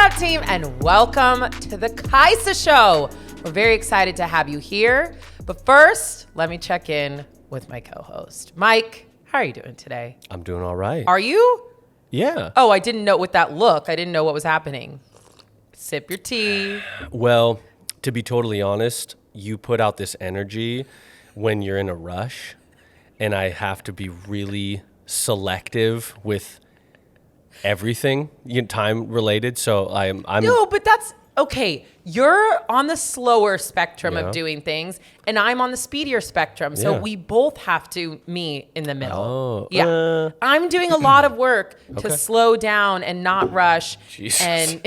up, team, and welcome to the Kaisa Show. We're very excited to have you here. But first, let me check in with my co-host. Mike, how are you doing today? I'm doing all right. Are you? Yeah. Oh, I didn't know with that look. I didn't know what was happening. Sip your tea. Well, to be totally honest, you put out this energy when you're in a rush, and I have to be really selective with everything time related. So I'm No, but that's okay. You're on the slower spectrum of doing things, and I'm on the speedier spectrum. So we both have to meet in the middle. I'm doing a lot of work to slow down and not rush and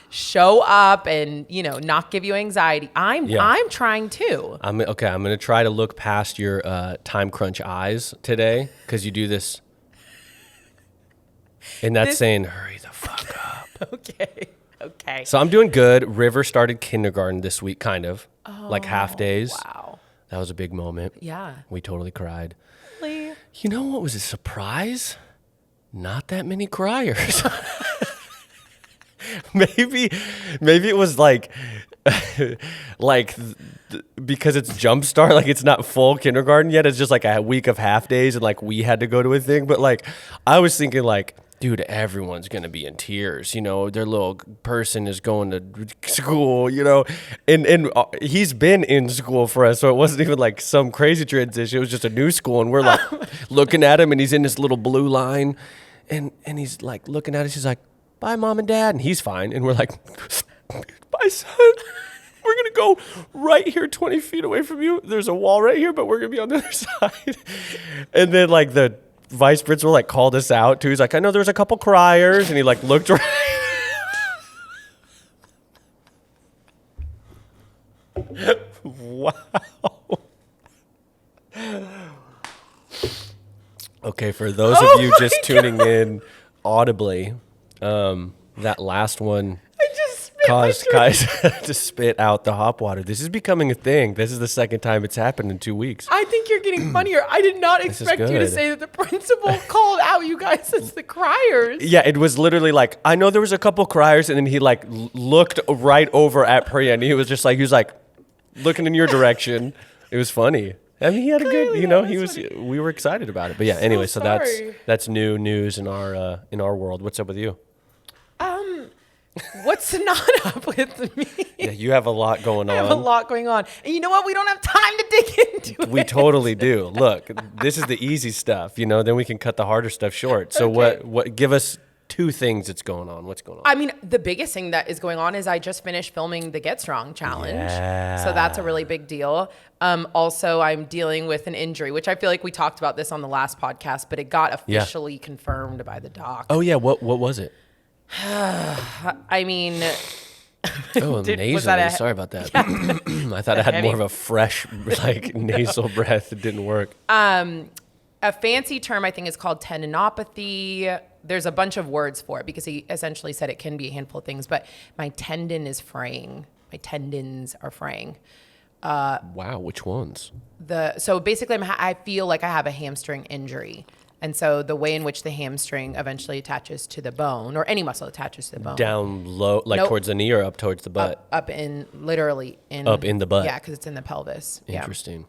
show up and not give you anxiety. I'm trying too. I'm going to try to look past your time crunch eyes today, because you do this. And that's saying, hurry the fuck up. Okay. So I'm doing good. River started kindergarten this week, kind of. Like half days. Wow. That was a big moment. Yeah. We totally cried. Really? You know what was a surprise? Not that many criers. Maybe it was because it's Jumpstart, like it's not full kindergarten yet. It's just like a week of half days, and like we had to go to a thing. But like I was thinking, like, dude, everyone's gonna be in tears. Their little person is going to school. And he's been in school for us, so it wasn't even like some crazy transition. It was just a new school, and we're like looking at him, and he's in this little blue line, and he's like looking at us. He's like, bye, mom and dad. And he's fine. And we're like, bye, son. We're going to go right here 20 feet away from you. There's a wall right here, but we're going to be on the other side. And then like the vice principal like called us out too. He's like, I know there's a couple criers. And he like looked right. Wow. Okay, for those of you just tuning in audibly, that last one caused Kaisa to spit out the hop water. This is becoming a thing. This is the second time it's happened in 2 weeks. I think you're getting funnier. I did not expect you to say that the principal called out you guys as the criers. Yeah, it was literally like, I know there was a couple criers, and then he like looked right over at Priya, and he was like looking in your direction. It was funny. I mean, he had a good, we were excited about it. But yeah, anyway, so that's new news in our world. What's up with you? What's not up with me? Yeah, you have a lot going on. I have a lot going on. And you know what? We don't have time to dig into it. We totally do. Look, this is the easy stuff, then we can cut the harder stuff short. So what give us two things that's going on. What's going on? I mean, the biggest thing that is going on is I just finished filming the Get Strong challenge. Yeah. So that's a really big deal. Also, I'm dealing with an injury, which I feel like we talked about this on the last podcast, but it got officially confirmed by the doc. Oh yeah. What was it? I mean, nasally. Sorry about that. Yeah. I thought I had more of a fresh, nasal breath. It didn't work. A fancy term I think is called tendinopathy. There's a bunch of words for it because he essentially said it can be a handful of things, but my tendon is fraying. My tendons are fraying. Wow, which ones? So basically I feel like I have a hamstring injury. And so the way in which the hamstring eventually attaches to the bone, or any muscle attaches to the bone. Down low, towards the knee, or up towards the butt? Up in the butt. Yeah, because it's in the pelvis. Interesting. Yeah.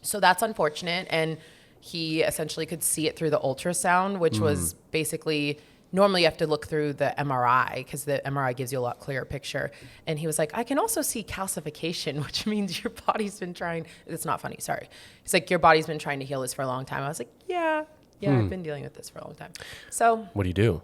So that's unfortunate. And he essentially could see it through the ultrasound, which was basically, normally you have to look through the MRI because the MRI gives you a lot clearer picture. And he was like, I can also see calcification, which means your body's been trying, it's not funny, sorry. He's like, your body's been trying to heal this for a long time. I was like, yeah, I've been dealing with this for a long time. So what do you do?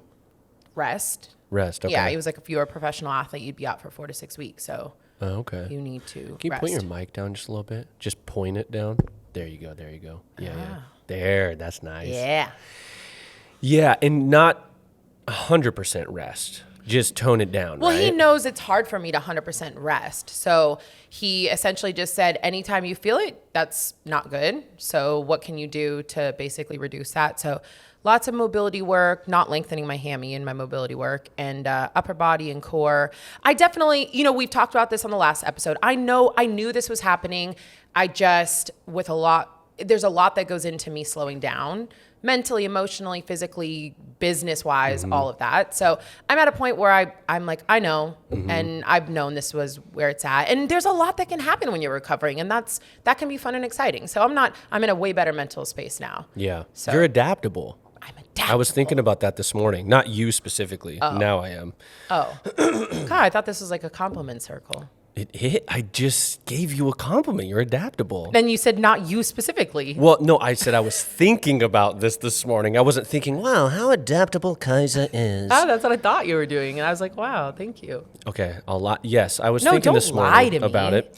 Rest. Okay. Yeah, he was like, if you were a professional athlete, you'd be out for 4 to 6 weeks. So you need to Can you rest. point your mic down just a little bit? Just point it down. There you go. Yeah. There, that's nice. Yeah. Yeah, and not 100% rest. Just tone it down, Well, right? he knows it's hard for me to 100% rest. So he essentially just said, anytime you feel it, that's not good. So what can you do to basically reduce that? So lots of mobility work, not lengthening my hammy in my mobility work, and upper body and core. I definitely, we've talked about this on the last episode. I knew this was happening. There's a lot that goes into me slowing down mentally, emotionally, physically, business-wise, all of that. So I'm at a point where I'm like, I know, and I've known this was where it's at. And there's a lot that can happen when you're recovering, and that can be fun and exciting. So I'm in a way better mental space now. Yeah. So You're adaptable. I'm adaptable. I was thinking about that this morning. Not you specifically. Now I am. Oh. God, I thought this was like a compliment circle. I just gave you a compliment. You're adaptable. Then you said not you specifically. Well, no, I said I was thinking about this morning. I wasn't thinking, wow, how adaptable Kaisa is. Oh, that's what I thought you were doing. And I was like, wow, thank you. Okay, yes, I was thinking this morning about it.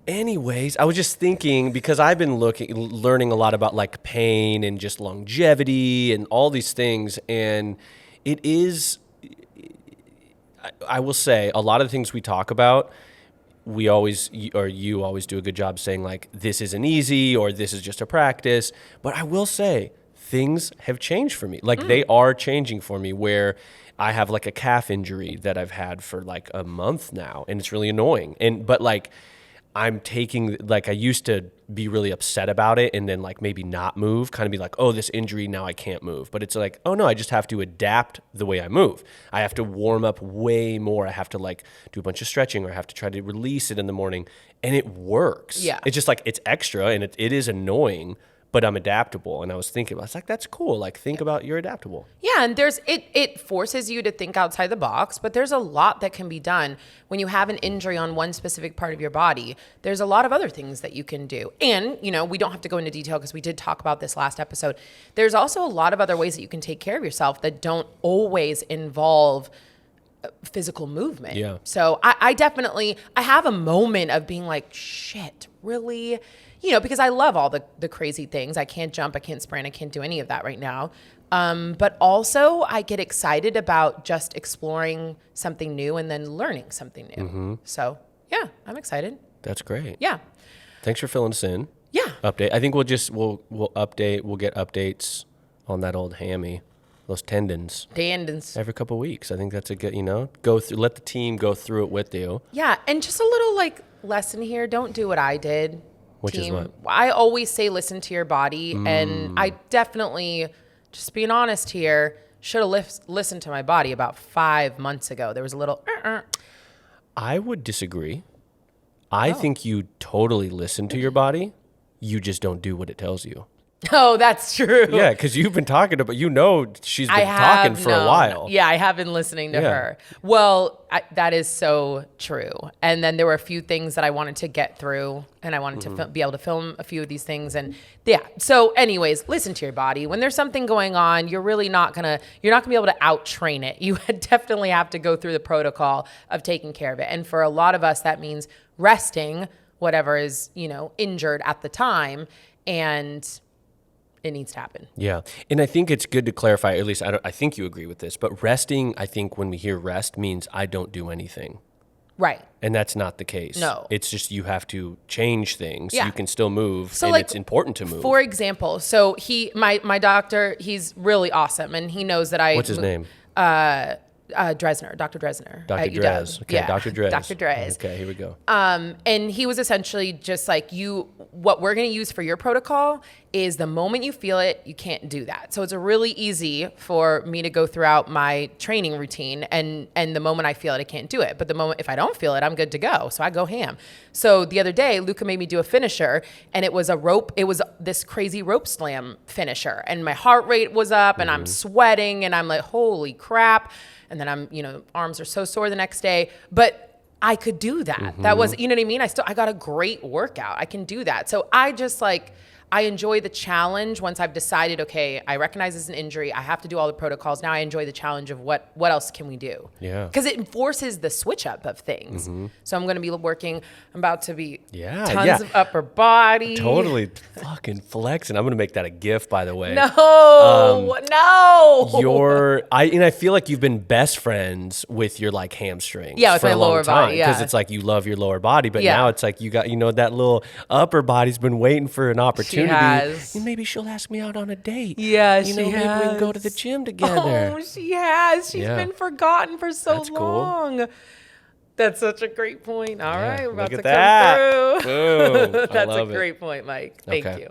Anyways, I was just thinking, because I've been learning a lot about like pain and just longevity and all these things. And it is, I will say, a lot of the things we talk about, you always do a good job saying like, this isn't easy or this is just a practice. But I will say things have changed for me. Like they are changing for me, where I have like a calf injury that I've had for like a month now, and it's really annoying. But like I'm taking, like I used to be really upset about it and then like maybe not move, kind of be like, oh, this injury, now I can't move. But it's like, oh no, I just have to adapt the way I move. I have to warm up way more. I have to like do a bunch of stretching, or I have to try to release it in the morning, and it works. Yeah. It's just like, it's extra, and it is annoying, but I'm adaptable. And I was thinking, I was like, that's cool. Like, think about you're adaptable. Yeah, and it forces you to think outside the box, but there's a lot that can be done when you have an injury on one specific part of your body. There's a lot of other things that you can do. And, we don't have to go into detail because we did talk about this last episode. There's also a lot of other ways that you can take care of yourself that don't always involve physical movement. Yeah. So I definitely have a moment of being like, shit, really? Because I love all the crazy things. I can't jump, I can't sprint, I can't do any of that right now. But also I get excited about just exploring something new and then learning something new. So yeah, I'm excited. That's great. Yeah. Thanks for filling us in. Yeah. Update. I think we'll update. We'll get updates on that old hammy, those tendons. Every couple of weeks. I think that's a good, go through, let the team go through it with you. Yeah. And just a little like lesson here. Don't do what I did. Which is what? I always say listen to your body, and I definitely, just being honest here, should have listened to my body about 5 months ago. There was a little I would disagree. I think you totally listen to your body. You just don't do what it tells you. Oh, that's true. Yeah, because you've been talking to, but she's been talking for a while. Yeah, I have been listening to her. Well, that is so true. And then there were a few things that I wanted to get through, and I wanted to be able to film a few of these things. And yeah, so anyways, listen to your body. When there's something going on, you're not gonna be able to out train it. You definitely have to go through the protocol of taking care of it. And for a lot of us, that means resting whatever is, injured at the time, and it needs to happen. Yeah. And I think it's good to clarify, at least I think you agree with this, but resting, I think when we hear rest means I don't do anything. Right. And that's not the case. No. It's just you have to change things. Yeah. You can still move, so and like, it's important to move. For example, so my doctor, he's really awesome, and he knows that What's his name? Dresner, Dr. Dresner. Dr. Dres. Okay, yeah. Dr. Dres. Dr. Dres. Okay, here we go. And he was essentially just like, what we're going to use for your protocol is the moment you feel it, you can't do that. So it's really easy for me to go throughout my training routine, and the moment I feel it, I can't do it. But the moment, if I don't feel it, I'm good to go. So I go ham. So the other day, Luca made me do a finisher, and it was this crazy rope slam finisher. And my heart rate was up, and I'm sweating, and I'm like, holy crap. And then arms are so sore the next day, but I could do that. That was, you know what I mean? I got a great workout. I can do that. So I just I enjoy the challenge once I've decided, okay, I recognize it's an injury. I have to do all the protocols. Now I enjoy the challenge of what else can we do? Yeah. Because it forces the switch up of things. So I'm going to be I'm about to be tons of upper body. Totally fucking flexing. I'm going to make that a GIF, by the way. No. I feel like you've been best friends with your like hamstrings. Yeah, with for my a long lower time, body. Yeah. Because it's like you love your lower body, but now it's like you got, that little upper body's been waiting for an opportunity. She has. And maybe she'll ask me out on a date. Yeah, she has. Maybe we can go to the gym together. Oh, she has. She's been forgotten for so long. Cool. That's such a great point. All right, we're about to that. come through. Boom. That's a great point, Mike. Thank you.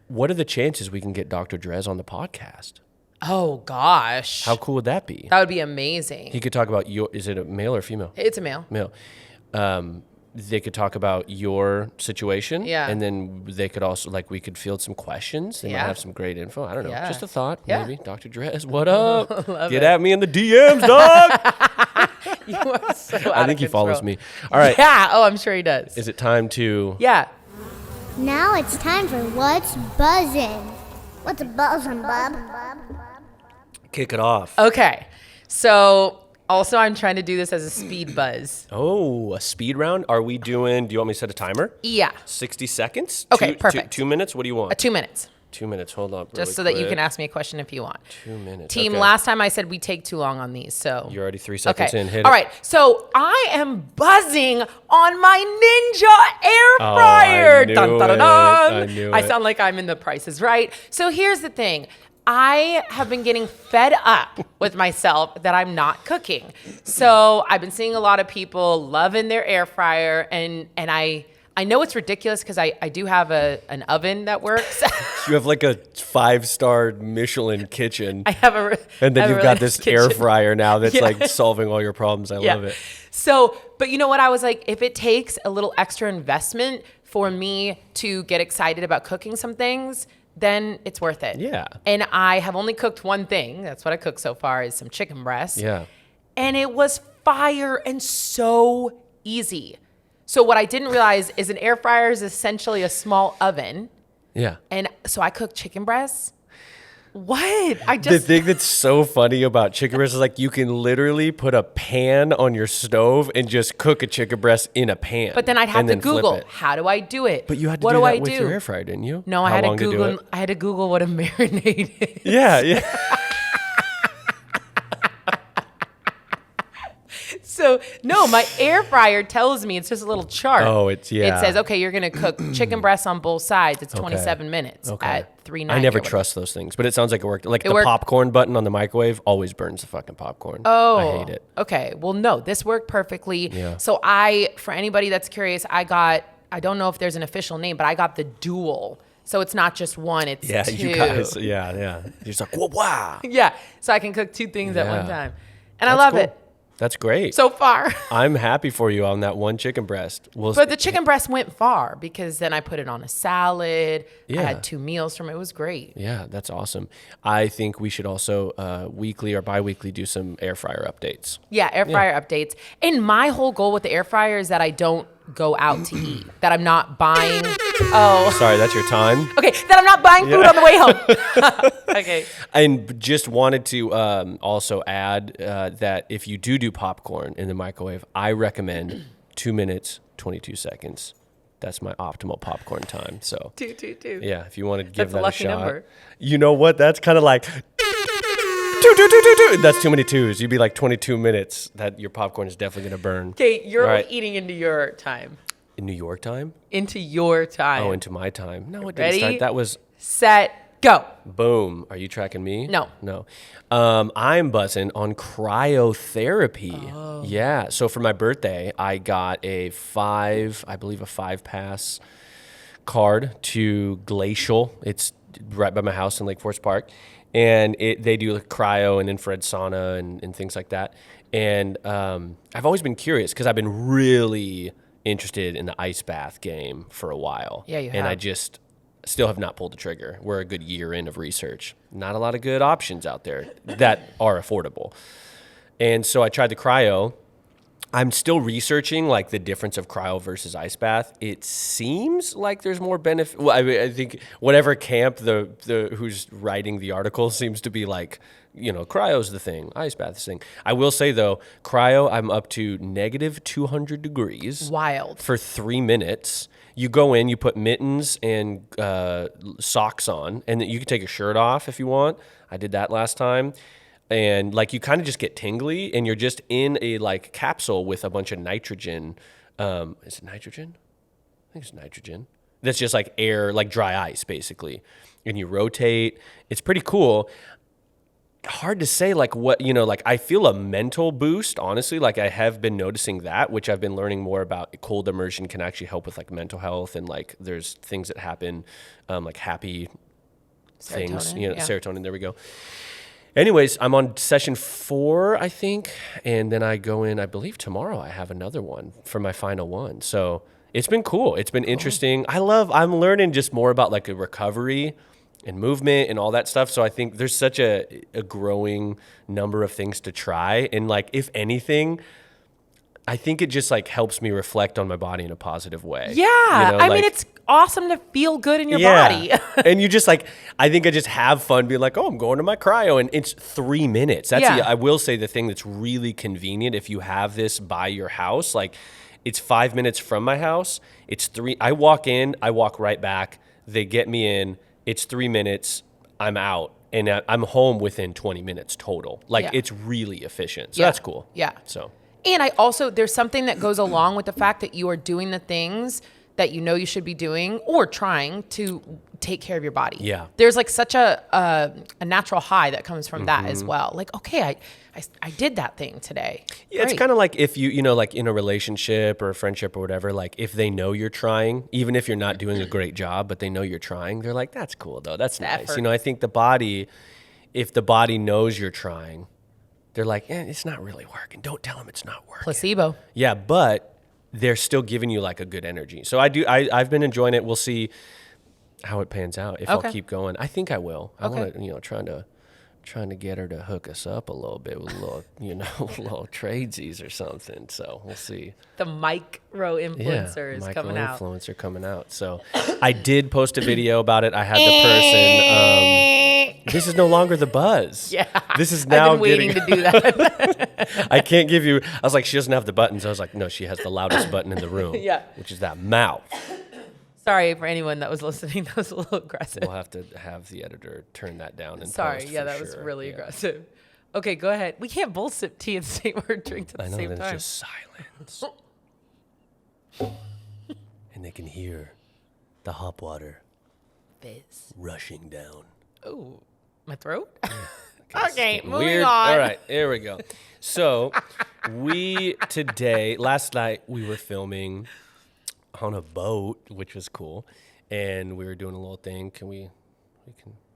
What are the chances we can get Dr. Drez on the podcast? Oh gosh. How cool would that be? That would be amazing. He could talk about is it a male or female? It's a male. Male. They could talk about your situation. Yeah. And then they could also, like, we could field some questions. They might have some great info. I don't know. Yeah. Just a thought, Yeah. maybe. Dr. Drez, what up? Love Get it. at me in the DMs, dog. You are so I think he follows me. All right. Yeah. Oh, I'm sure he does. Is it time to... Yeah. Now it's time for What's Buzzin'. What's a buzzin', bub? kick it off? Okay. So also I'm trying to do this as a speed buzz. Oh, a speed round? Do you want me to set a timer? Yeah. 60 seconds? Okay, perfect. 2 minutes? What do you want? 2 minutes. 2 minutes. Hold up. Just so that you can ask me a question if you want. 2 minutes. Team, okay. last time I said we take too long on these, so. You're already 3 seconds in. Hit All it. right. So I am buzzing on my Ninja air Oh, fryer. I knew Dun, dun, dun, it. dun. I knew I it. sound like I'm in The Price is Right. So here's the thing. I have been getting fed up with myself that I'm not cooking. So I've been seeing a lot of people loving their air fryer, and I know it's ridiculous because I do have an oven that works. You have like a 5-star Michelin kitchen. I have a and then I have you've a got really this nice air kitchen. fryer now that's Yeah. like solving all your problems. I love it. So, but you know what? I was like, if it takes a little extra investment for me to get excited about cooking some things, then it's worth it. Yeah. And I have only cooked one thing. That's what I cooked so far is some chicken breast. Yeah. And it was fire and so easy. So what I didn't realize is an air fryer is essentially a small oven. Yeah. And so I cooked chicken breasts. What? The thing that's so funny about chicken breast is like you can literally put a pan on your stove and just cook a chicken breast in a pan. But then I'd have and to then flip Google, it. how do I do it? But you had to what do do that I with do? your air fryer, didn't you? No, I How had to long do Google. it? I had to Google what a marinade is. Yeah, yeah. So no, my air fryer tells me it's just a little chart. Oh, it's yeah. It says, okay, you're gonna cook chicken breasts on both sides. It's 27 minutes at 390. I never or whatever. trust those things, but it sounds like it worked. Like the worked. popcorn button on the microwave always burns the fucking popcorn. Oh, I hate it. Okay, well, no, this worked perfectly. Yeah. So for anybody that's curious, I don't know if there's an official name, but I got the dual. So it's not just one, it's Yeah, two. you guys. Yeah, yeah. You're just like, whoa, wow. Yeah, so I can cook two things at one Yeah. time, and I love cool. it That's great. so far. I'm happy for you on that one chicken breast. But the chicken breast went far because then I put it on a salad. Yeah. I had 2 meals from it. It was great. Yeah, that's awesome. I think we should also weekly or bi-weekly do some air fryer updates. Yeah, air fryer updates. And my whole goal with the air fryer is that I don't go out to eat, that I'm not buying. Oh, Sorry, that's your time. okay, that I'm not buying food on the way home. Okay. And just wanted to also add that if you do popcorn in the microwave, I recommend 2 minutes, 22 seconds. That's my optimal popcorn time. So, 2. yeah, if you want to give That's a that a lucky shot. number. You know what? That's kind of like... That's too many twos. You'd be like 22 minutes. That your popcorn is definitely going to burn. Okay, you're Right. eating into your time. In New York time? Into your time. Oh, into my time. No, it didn't Ready? start. That was... Set, go. Boom. Are you tracking me? No. No. I'm buzzing on cryotherapy. Oh. Yeah. So for my birthday, I got a 5-pass card to Glacial. It's right by my house in Lake Forest Park. And they do like cryo and infrared sauna and things like that. And I've always been curious because I've been really interested in the ice bath game for a while. Yeah, you And I have. just still have not pulled the trigger. We're a good year in of research. Not a lot of good options out there that are affordable. And so I tried the cryo. I'm still researching like the difference of cryo versus ice bath. It seems like there's more benefit. Well, I think whatever camp the who's writing the article seems to be like, cryo's the thing, ice bath is the thing. I will say though, cryo, I'm up to negative 200 degrees. Wild. For 3 minutes. You go in, you put mittens and socks on, and then you can take your shirt off if you want. I did that last time. And like you kind of just get tingly, and you're just in a like capsule with a bunch of nitrogen. Is it nitrogen? I think it's nitrogen. That's just like air, like dry ice, basically. And you rotate. It's pretty cool. hard to say like what, like I feel a mental boost, honestly. Like I have been noticing that, which I've been learning more about. Cold immersion can actually help with like mental health, and like there's things that happen, like happy things, serotonin, there we go. Anyways, I'm on session 4, I think. And then I go in, I believe tomorrow I have another one for my final one. So it's been cool. It's been interesting. I'm learning just more about like a recovery and movement and all that stuff. So I think there's such a growing number of things to try. And like, if anything, I think it just like helps me reflect on my body in a positive way. Yeah. I mean, it's awesome to feel good in your body. And you just like, I think I just have fun being like, oh, I'm going to my cryo, and it's 3 minutes. I will say the thing that's really convenient if you have this by your house, like it's 5 minutes from my house. It's 3. I walk in, I walk right back. They get me in. It's 3 minutes. I'm out, and I'm home within 20 minutes total. Like it's really efficient. So that's cool. Yeah. So. And there's something that goes along with the fact that you are doing the things that you know you should be doing or trying to take care of your body. Yeah. There's like such a natural high that comes from that as well. Like, okay, I did that thing today. Yeah, it's kind of like if you like in a relationship or a friendship or whatever, like if they know you're trying, even if you're not doing a great job, but they know you're trying, they're like, that's cool though. That's nice. Effort. I think if the body knows you're trying, they're like, it's not really working. Don't tell them it's not working. Placebo. Yeah, but they're still giving you like a good energy. So I've been enjoying it. We'll see how it pans out. If I'll keep going, I think I will. I want to, trying to get her to hook us up a little bit with a little, little tradesies or something. So we'll see. The micro influencer is coming out. Micro influencer coming out. So I did post a video about it. I had the person. This is no longer the buzz. Yeah. This is now I've been waiting to do that. I can't give you. I was like, she doesn't have the buttons. I was like, no, she has the loudest button in the room. Yeah. Which is that mouth. Sorry for anyone that was listening. That was a little aggressive. We'll have to have the editor turn that down. And Sorry. Yeah, that was really aggressive. Okay, go ahead. We can't both sip tea and say we're drinking at the same time. I know, it's just silence. And they can hear the hop water fizz rushing down. Oh, my throat? Yeah, okay, moving weird. on. All right, here we go. So last night we were filming on a boat, which was cool, and we were doing a little thing.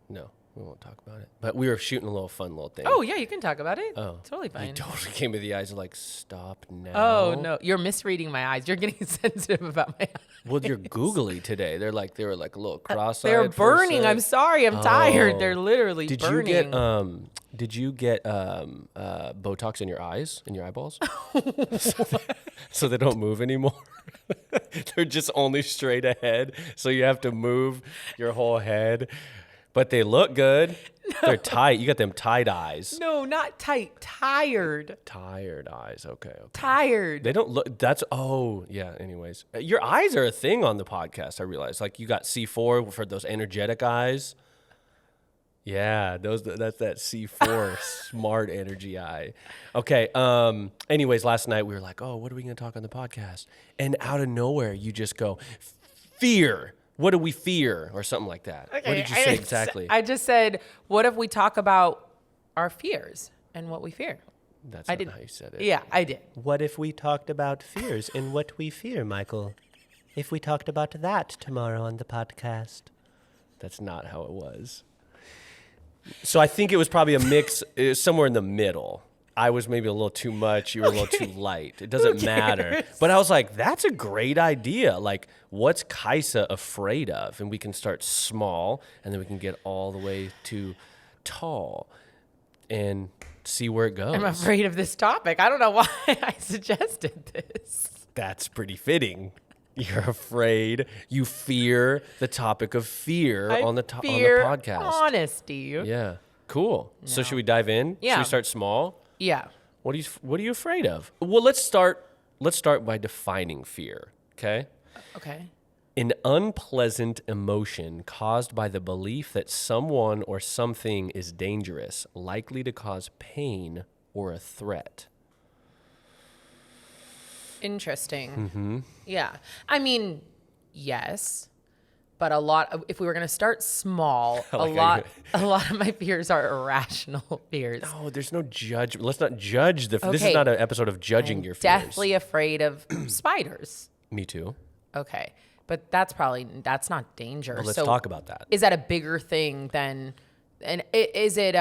No, we won't talk about it. But we were shooting a little fun little thing. Oh yeah, you can talk about it. Oh, totally fine. You totally came with the eyes of like, stop now. Oh no, you're misreading my eyes. You're getting sensitive about my eyes. Well, you're googly today. They were like a little cross-eyed. They're burning. I'm sorry. I'm tired. They're literally Did burning. Did you get Botox in your eyes, in your eyeballs? so they don't move anymore? They're just only straight ahead, so you have to move your whole head. But they look good. No. They're tight. You got them tight eyes. No, not tight. Tired. Tired eyes. Okay. Tired. They don't look. Yeah. Anyways, your eyes are a thing on the podcast. I realized. Like you got C4 for those energetic eyes. Yeah, that's that C4 smart energy eye. Okay. Anyways, last night we were like, oh, what are we going to talk on the podcast? And out of nowhere, you just go, fear. What do we fear? Or something like that. Okay, what did you say exactly? I just said, what if we talk about our fears and what we fear? That's not how you said it. Yeah, I did. What if we talked about fears and what we fear, Michael? If we talked about that tomorrow on the podcast. That's not how it was. So I think it was probably a mix, somewhere in the middle. I was maybe a little too much. You were a little too light. It doesn't matter. But I was like, that's a great idea. Like, what's Kaisa afraid of? And we can start small, and then we can get all the way to tall and see where it goes. I'm afraid of this topic. I don't know why I suggested this. That's pretty fitting. You're afraid. You fear the topic of fear on the podcast. Honesty. Yeah. Cool. No. So should we dive in? Yeah. Should we start small? Yeah. What are you afraid of? Well, let's start by defining fear, okay? Okay. An unpleasant emotion caused by the belief that someone or something is dangerous, likely to cause pain or a threat. Interesting. Mm-hmm. Yeah. I mean, yes. But if we were going to start small, a like lot of my fears are irrational fears. No, there's no judgment. Let's not judge this is Okay. not an episode of judging your fears. Deathly afraid of spiders. Me too. Okay. But that's not danger. Well, let's So talk about that. Is that a bigger thing than, and is it,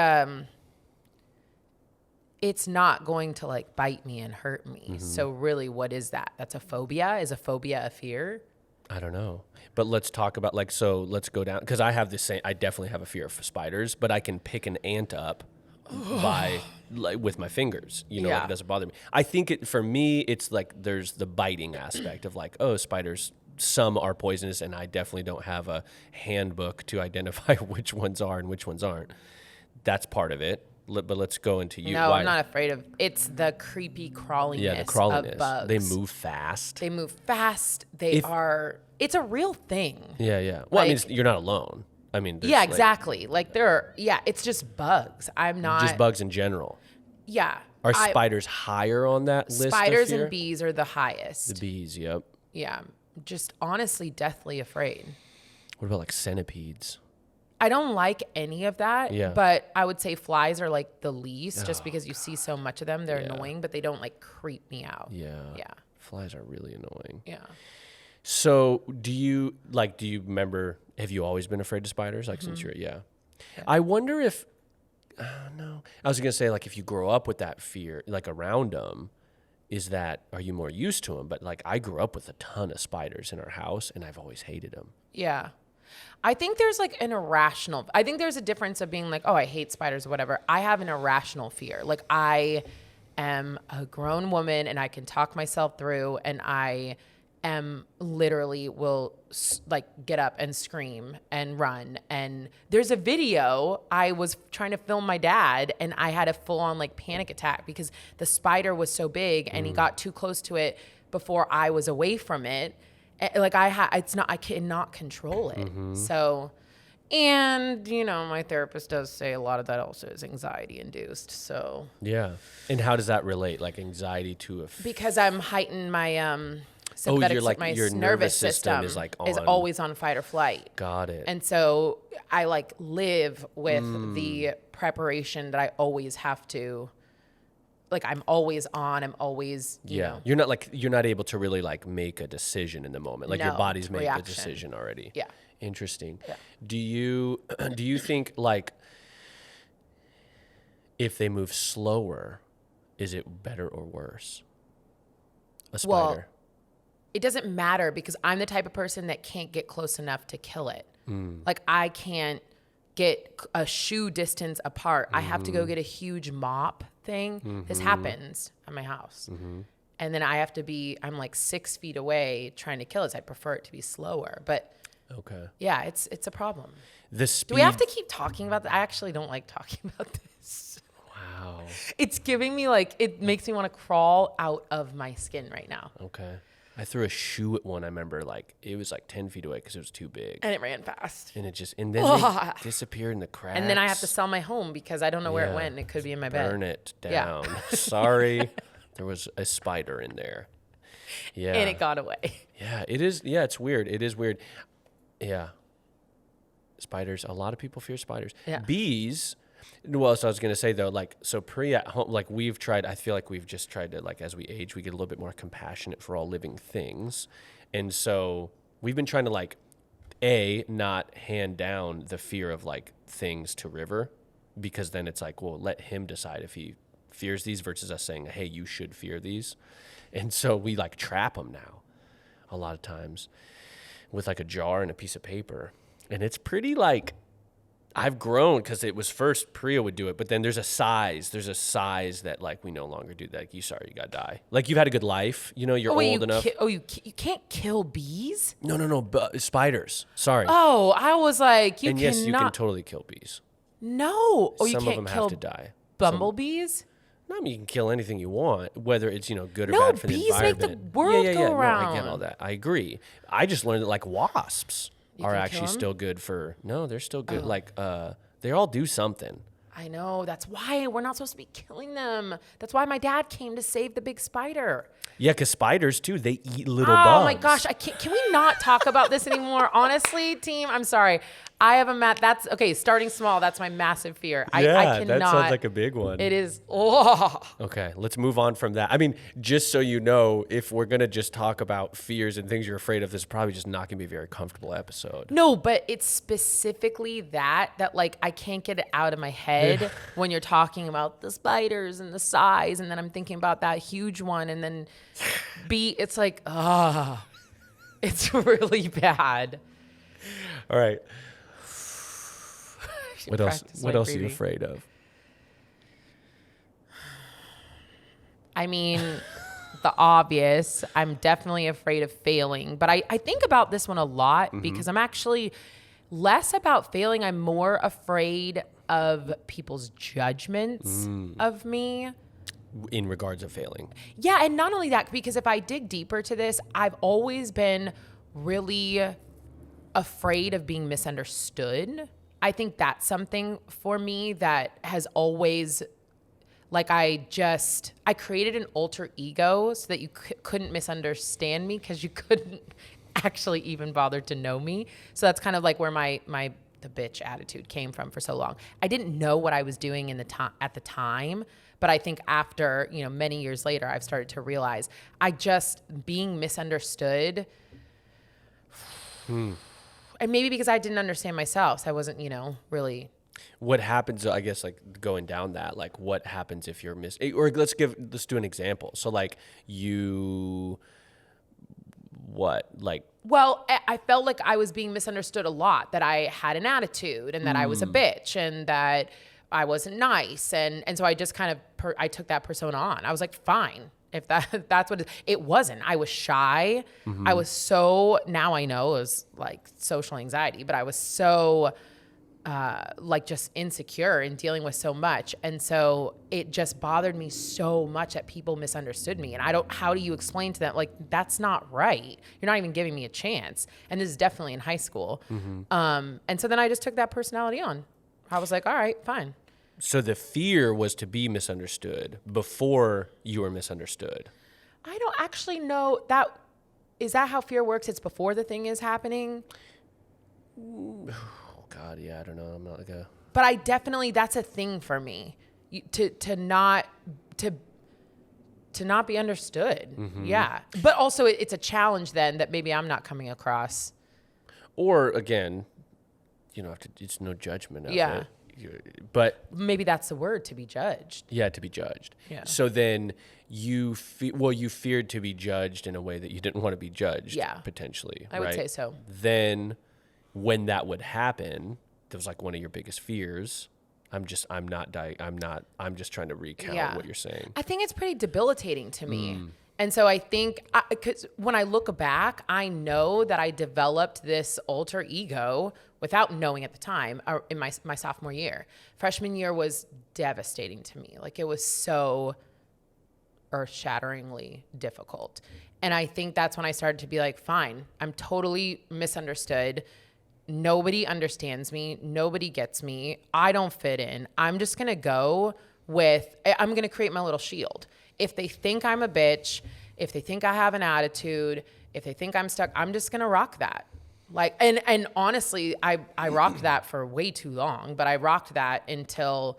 it's not going to like bite me and hurt me. So really, what is that? That's a phobia? Is a phobia a fear? I don't know. But let's talk about let's go down, because I definitely have a fear of spiders, but I can pick an ant up with my fingers, Yeah. it doesn't bother me. I think for me, it's like there's the biting aspect of like, oh, spiders, some are poisonous, and I definitely don't have a handbook to identify which ones are and which ones aren't. That's part of it. But let's go into you. No, Why? I'm not afraid of. It's the creepy crawliness, Yeah, the crawliness. of bugs. They move fast. They move fast. It's a real thing. Yeah. Well, I mean, Like- you're not alone. I mean, there's, Yeah, like, exactly. Like it's just bugs. I'm not. just bugs in general. Yeah. Are spiders higher on that list? Spiders of fear? and bees are the highest. The bees, yep. Yeah. Just honestly deathly afraid. What about like centipedes? I don't like any of that. Yeah. But I would say flies are like the least, just because you see so much of them. They're Yeah. annoying, but they don't like creep me out. Yeah. Yeah. Flies are really annoying. Yeah. So do you remember, have you always been afraid of spiders? Like since yeah. I wonder if, no, I was going to say like if you grow up with that fear, like around them, are you more used to them? But like I grew up with a ton of spiders in our house and I've always hated them. Yeah. I think there's like I think there's a difference of being like, oh, I hate spiders or whatever. I have an irrational fear. Like I am a grown woman and I can talk myself through, and I am literally will like get up and scream and run. And there's a video, I was trying to film my dad and I had a full on like panic attack because the spider was so big and he got too close to it before I was away from it. Like I cannot control it. So, and my therapist does say a lot of that also is anxiety induced. So Yeah. And how does that relate? Like anxiety to because I'm heightened my sympathetic, my your nervous system is like is always on fight or flight. Got it. And so I like live with the preparation that I always have to. Like I'm always on. I'm always you know. You're not able to really like make a decision in the moment. Like your No, body's made reaction. the decision already. Yeah. Interesting. Yeah. Do you think like if they move slower, is it better or worse? A spider. Well, it doesn't matter because I'm the type of person that can't get close enough to kill it. Like I can't get a shoe distance apart. I have to go get a huge mop thing. This happens at my house. And then I'm like 6 feet away trying to kill it. So I prefer it to be slower. But Okay. yeah, it's a problem. The speed. Do we have to keep talking about that? I actually don't like talking about this. Wow. It's giving me it makes me want to crawl out of my skin right now. Okay. I threw a shoe at one. I remember it was like 10 feet away because it was too big. And it ran fast. And then they disappeared in the cracks. And then I have to sell my home because I don't know where it Yeah. went and it could be in my bed. burn it Yeah. down. Sorry. There was a spider in there. Yeah. And it got away. Yeah, it is. Yeah, it's weird. It is weird. Yeah. Spiders. A lot of people fear spiders. Yeah. Bees. Well, so I was going to say though, so pre at home, we've tried, I feel like we've just tried to, as we age, we get a little bit more compassionate for all living things. And so we've been trying to not hand down the fear of things to River, because then it's well, let him decide if he fears these versus us saying, hey, you should fear these. And so we trap them now a lot of times with a jar and a piece of paper. And it's pretty I've grown because it was first Priya would do it, but then there's a size that we no longer do that. You gotta die. You've had a good life, you're old enough. You can't kill bees? No, spiders. Sorry. Oh, I was like, and yes, you can totally kill bees. No. Oh, you Some can't of them kill have to die. bumblebees? No, I mean, you can kill anything you want, whether it's, good or No, bad for the bees make environment. the world go No, I get around. all that. I agree. I just learned that wasps are can kill actually 'em? still good they're still good. They all do something. I know. That's why we're not supposed to be killing them. That's why my dad came to save the big spider. Yeah, because spiders too, they eat little Oh bugs. my gosh. Can we not talk about this anymore? Honestly, team, I'm sorry. I have that's okay. Starting small. That's my massive fear. I cannot. That sounds like a big one. It is. Oh. Okay, let's move on from that. I mean, just so you know, if we're going to just talk about fears and things you're afraid of, this is probably just not going to be a very comfortable episode. No, but it's specifically that like I can't get it out of my head when you're talking about the spiders and the size. And then I'm thinking about that huge one. And then it's like, it's really bad. All right. What else? Practice What my else are you breathing. afraid of? I mean, the obvious. I'm definitely afraid of failing. But I think about this one a lot because I'm actually less about failing. I'm more afraid of people's judgments of me. In regards of failing. Yeah, and not only that, because if I dig deeper to this, I've always been really afraid of being misunderstood. I think that's something for me that has always, like, I created an alter ego so that you couldn't misunderstand me because you couldn't actually even bother to know me. So that's kind of like where the bitch attitude came from for so long. I didn't know what I was doing at the time, but I think after, many years later, I've started to realize being misunderstood. And maybe because I didn't understand myself, so I wasn't, really. What happens, I guess, like going down that, like what happens if you're or let's do an example. So like Well, I felt like I was being misunderstood a lot, that I had an attitude and that I was a bitch and that I wasn't nice. And so I just kind of, I took that persona on. I was like, fine. If that's what it wasn't. I was shy. I was now I know it was like social anxiety, but I was so just insecure and dealing with so much. And so it just bothered me so much that people misunderstood me. And how do you explain to them, like, that's not right. You're not even giving me a chance. And this is definitely in high school. And so then I just took that personality on. I was like, all right, fine. So the fear was to be misunderstood before you were misunderstood. I don't actually know that. Is that how fear works? It's before the thing is happening? Oh God, yeah, I don't know. I'm not like a. But I definitely, that's a thing for me, to not be understood. Yeah, but also it's a challenge then that maybe I'm not coming across. Or again, it's no judgment of Yeah. it. But maybe that's the word, to be judged. Yeah, to be judged. Yeah. So then you feared to be judged in a way that you didn't want to be judged. Yeah. Potentially. I would say so. Then, when that would happen, that was like one of your biggest fears. I'm just trying to recount what you're saying. I think it's pretty debilitating to me. And so I think, because when I look back, I know that I developed this alter ego without knowing at the time in my sophomore year. Freshman year was devastating to me. Like, it was so earth-shatteringly difficult. And I think that's when I started to be like, fine, I'm totally misunderstood. Nobody understands me. Nobody gets me. I don't fit in. I'm just going to I'm going to create my little shield. If they think I'm a bitch, if they think I have an attitude, if they think I'm stuck, I'm just going to rock that. Like, and honestly, I rocked that for way too long, but I rocked that until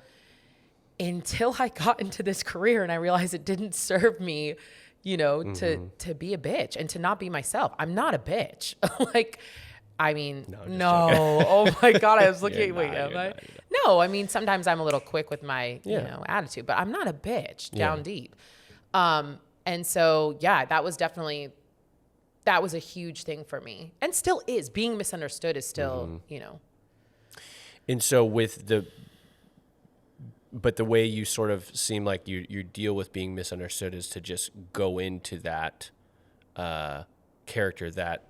I got into this career and I realized it didn't serve me, to be a bitch and to not be myself. I'm not a bitch. Like, I mean, no. Oh my God. I was looking, am I? No, I mean, sometimes I'm a little quick with my, attitude, but I'm not a bitch down deep. And so, that was a huge thing for me, and still is. Being misunderstood is still, And so but the way you sort of seem like you deal with being misunderstood is to just go into that character that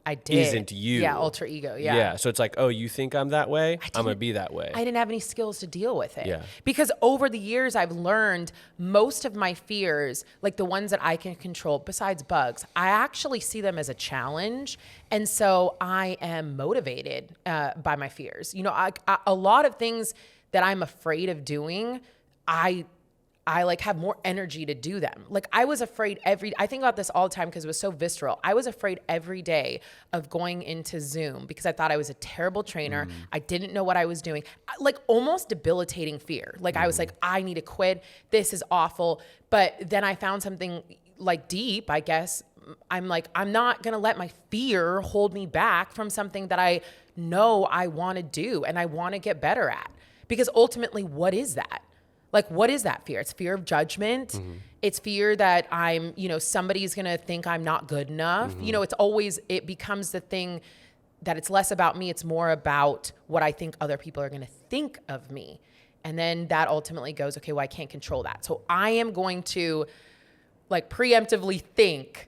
I did. isn't you. Yeah, alter ego. Yeah. Yeah. So it's like, oh, you think I'm that way? I'm going to be that way. I didn't have any skills to deal with it. Yeah. Because over the years, I've learned most of my fears, like the ones that I can control, besides bugs, I actually see them as a challenge. And so I am motivated by my fears. A lot of things that I'm afraid of doing, I like have more energy to do them. Like I was afraid I think about this all the time because it was so visceral. I was afraid every day of going into Zoom because I thought I was a terrible trainer. I didn't know what I was doing. Like almost debilitating fear. Like I was like, I need to quit. This is awful. But then I found something like deep, I guess. I'm like, I'm not going to let my fear hold me back from something that I know I want to do and I want to get better at. Because ultimately, what is that? Like, what is that fear? It's fear of judgment. It's fear that I'm, somebody's going to think I'm not good enough. It becomes the thing that it's less about me. It's more about what I think other people are going to think of me. And then that ultimately goes, okay, well, I can't control that. So I am going to like preemptively think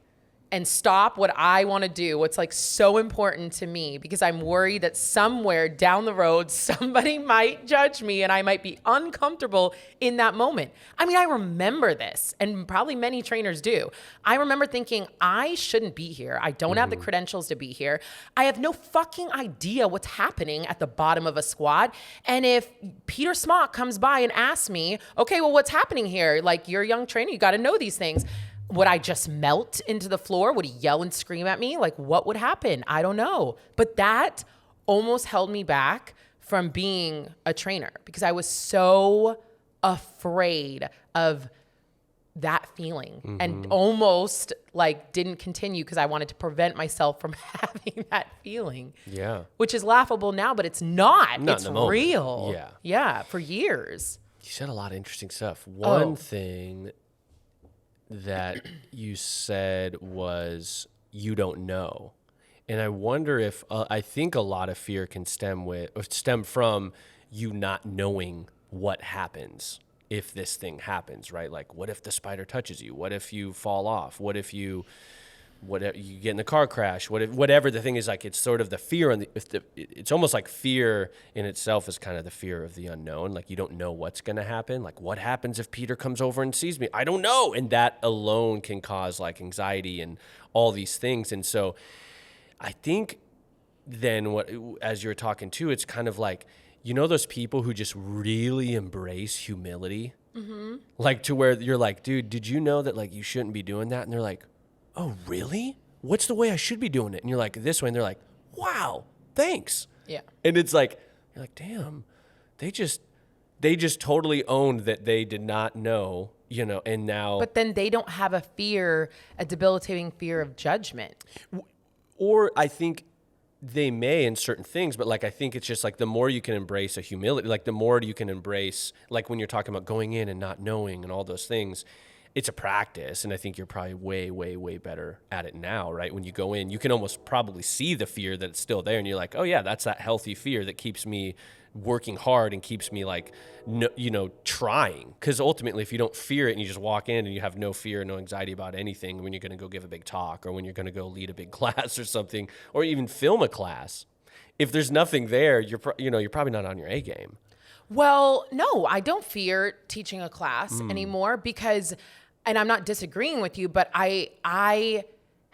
and stop what I want to do, what's like so important to me, because I'm worried that somewhere down the road, somebody might judge me and I might be uncomfortable in that moment. I mean, I remember this, and probably many trainers do. I remember thinking, I shouldn't be here. I don't have the credentials to be here. I have no fucking idea what's happening at the bottom of a squat. And if Peter Smock comes by and asks me, okay, well, what's happening here? Like, you're a young trainer, you got to know these things. Would I just melt into the floor? Would he yell and scream at me? Like, what would happen? I don't know. But that almost held me back from being a trainer because I was so afraid of that feeling and almost like didn't continue because I wanted to prevent myself from having that feeling. Yeah. Which is laughable now, but it's not. It's in the moment. real. Yeah. Yeah, for years. You said a lot of interesting stuff. One thing that you said was you don't know. And I wonder if, I think a lot of fear can stem from you not knowing what happens if this thing happens, right? Like, what if the spider touches you? What if you fall off? What if you get in the car crash? Whatever the thing is, like, it's sort of the fear it's almost like fear in itself is kind of the fear of the unknown. Like, you don't know what's going to happen. Like, what happens if Peter comes over and sees me? I don't know. And that alone can cause like anxiety and all these things. And so I think then as you're talking too, it's kind of like, those people who just really embrace humility, like to where you're like, dude, did you know that like you shouldn't be doing that? And they're like, oh, really? What's the way I should be doing it? And you're like, this way. And they're like, wow, thanks. Yeah. And it's like, you're like, damn, they just totally owned that they did not know, and now. But then they don't have a debilitating fear of judgment. Or I think they may in certain things, but like, I think it's just like the more you can embrace a humility, like the more you can embrace, like when you're talking about going in and not knowing and all those things, it's a practice. And I think you're probably way, way, way better at it now, right? When you go in, you can almost probably see the fear that it's still there. And you're like, oh yeah, that's that healthy fear that keeps me working hard and keeps me like, trying. Because ultimately, if you don't fear it and you just walk in and you have no fear, no anxiety about anything, when you're going to go give a big talk or when you're going to go lead a big class or something, or even film a class, if there's nothing there, you're probably not on your A game. Well, no, I don't fear teaching a class anymore because, and I'm not disagreeing with you, but I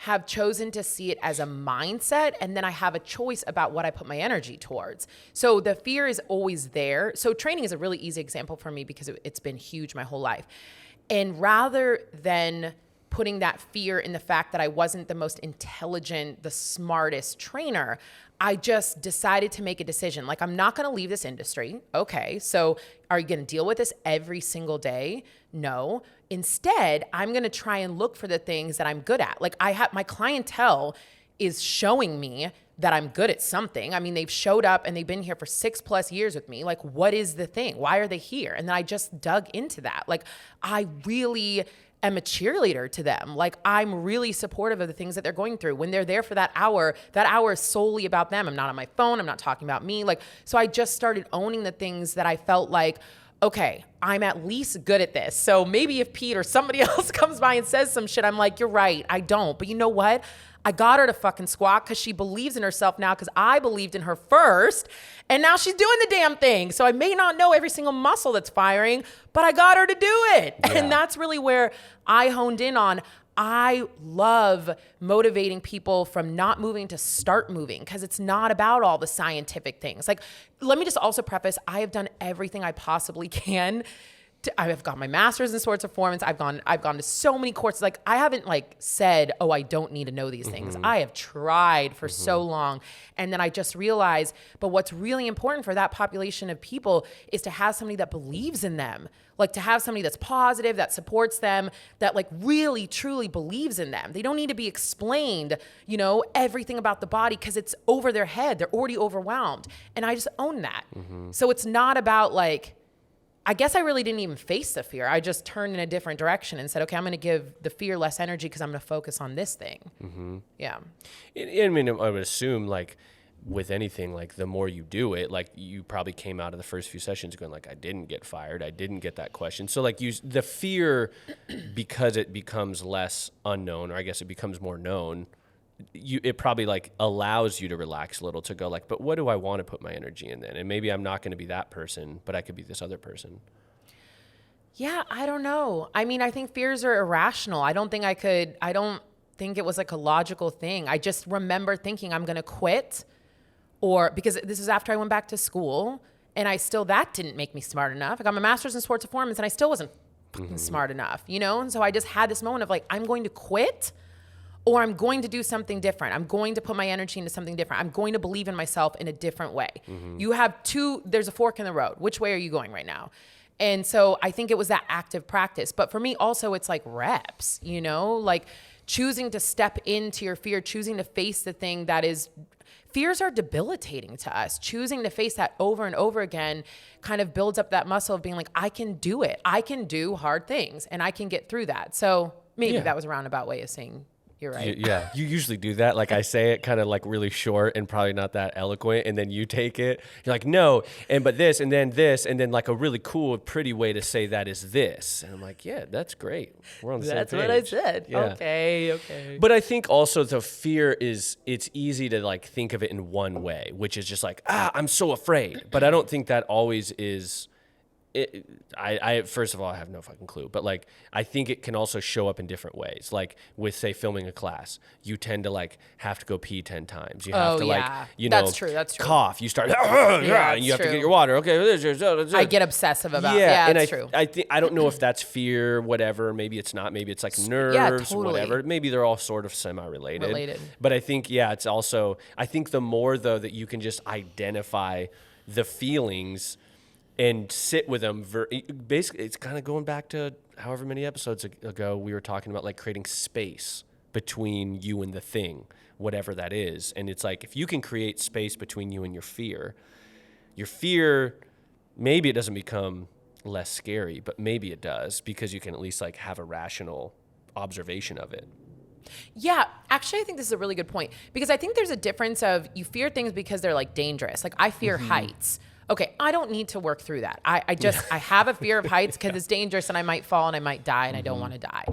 have chosen to see it as a mindset, and then I have a choice about what I put my energy towards. So the fear is always there. So training is a really easy example for me because it's been huge my whole life. And rather than putting that fear in the fact that I wasn't the most intelligent, the smartest trainer, I just decided to make a decision. Like, I'm not going to leave this industry. Okay, so are you going to deal with this every single day? No. Instead, I'm going to try and look for the things that I'm good at. Like, my clientele is showing me that I'm good at something. I mean, they've showed up and they've been here for 6+ years with me. Like, what is the thing? Why are they here? And then I just dug into that. Like, I really am a cheerleader to them. Like, I'm really supportive of the things that they're going through. When they're there for that hour is solely about them. I'm not on my phone. I'm not talking about me. Like, so I just started owning the things that I felt like, okay, I'm at least good at this. So maybe if Pete or somebody else comes by and says some shit, I'm like, you're right, I don't. But you know what? I got her to fucking squat because she believes in herself now because I believed in her first. And now she's doing the damn thing. So I may not know every single muscle that's firing, but I got her to do it. Yeah. And that's really where I honed in on, I love motivating people from not moving to start moving because it's not about all the scientific things. Like, let me just also preface, I have done everything I possibly can. I have got my master's in sports performance. I've gone to so many courses. Like, I haven't like said, oh, I don't need to know these things. I have tried for so long. And then I just realized, but what's really important for that population of people is to have somebody that believes in them. Like, to have somebody that's positive, that supports them, that like really truly believes in them. They don't need to be explained, everything about the body because it's over their head. They're already overwhelmed. And I just own that. So it's not about like, I guess I really didn't even face the fear. I just turned in a different direction and said, okay, I'm going to give the fear less energy because I'm going to focus on this thing. Yeah. I mean, I would assume like with anything, like the more you do it, like you probably came out of the first few sessions going like, I didn't get fired. I didn't get that question. So like the fear, because it becomes less unknown, or I guess it becomes more known, it probably like allows you to relax a little, to go like, but what do I want to put my energy in then? And maybe I'm not going to be that person, but I could be this other person. Yeah, I don't know. I mean, I think fears are irrational. I don't think it was like a logical thing. I just remember thinking I'm going to quit, or because this is after I went back to school and that didn't make me smart enough. I got my master's in sports performance and I still wasn't smart enough, And so I just had this moment of like, I'm going to quit, or I'm going to do something different. I'm going to put my energy into something different. I'm going to believe in myself in a different way. You have there's a fork in the road. Which way are you going right now? And so I think it was that active practice. But for me also, it's like reps, like choosing to step into your fear, choosing to face the thing that is, fears are debilitating to us. Choosing to face that over and over again kind of builds up that muscle of being like, I can do it. I can do hard things and I can get through that. So maybe that was a roundabout way of saying you're right. Yeah, you usually do that. Like I say it kind of like really short and probably not that eloquent, and then you take it. You're like, no, but this, and then like a really cool, pretty way to say that is this. And I'm like, yeah, that's great. We're on the same page. That's what I said. Yeah. Okay. But I think also the fear is, it's easy to like think of it in one way, which is just like, I'm so afraid. But I don't think that always is. I first of all, I have no fucking clue, but like, I think it can also show up in different ways. Like with, say, filming a class, you tend to like have to go pee 10 times. You have to That's true. cough. You start, and you have to get your water. Okay. I get obsessive about it. Yeah, and that's true. I don't know if that's fear, whatever. Maybe it's not. Maybe it's like nerves, totally. whatever. Maybe they're all sort of semi-related. But I think, it's also, I think the more though that you can just identify the feelings and sit with them. Basically, it's kind of going back to however many episodes ago we were talking about like creating space between you and the thing, whatever that is. And it's like, if you can create space between you and your fear, maybe it doesn't become less scary, but maybe it does, because you can at least like have a rational observation of it. Yeah, actually, I think this is a really good point, because I think there's a difference of you fear things because they're like dangerous. Like I fear heights. Okay, I don't need to work through that. I have a fear of heights because it's dangerous and I might fall and I might die and I don't want to die.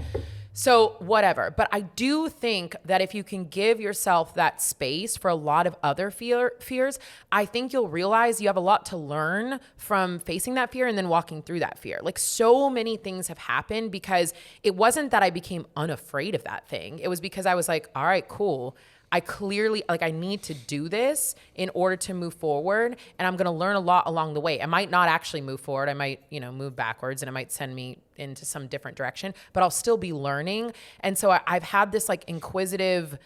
So whatever. But I do think that if you can give yourself that space for a lot of other fears, I think you'll realize you have a lot to learn from facing that fear and then walking through that fear. Like so many things have happened because it wasn't that I became unafraid of that thing. It was because I was like, all right, cool. I clearly, I need to do this in order to move forward. And I'm going to learn a lot along the way. I might not actually move forward. I might, move backwards, and it might send me into some different direction, but I'll still be learning. And so I've had this inquisitive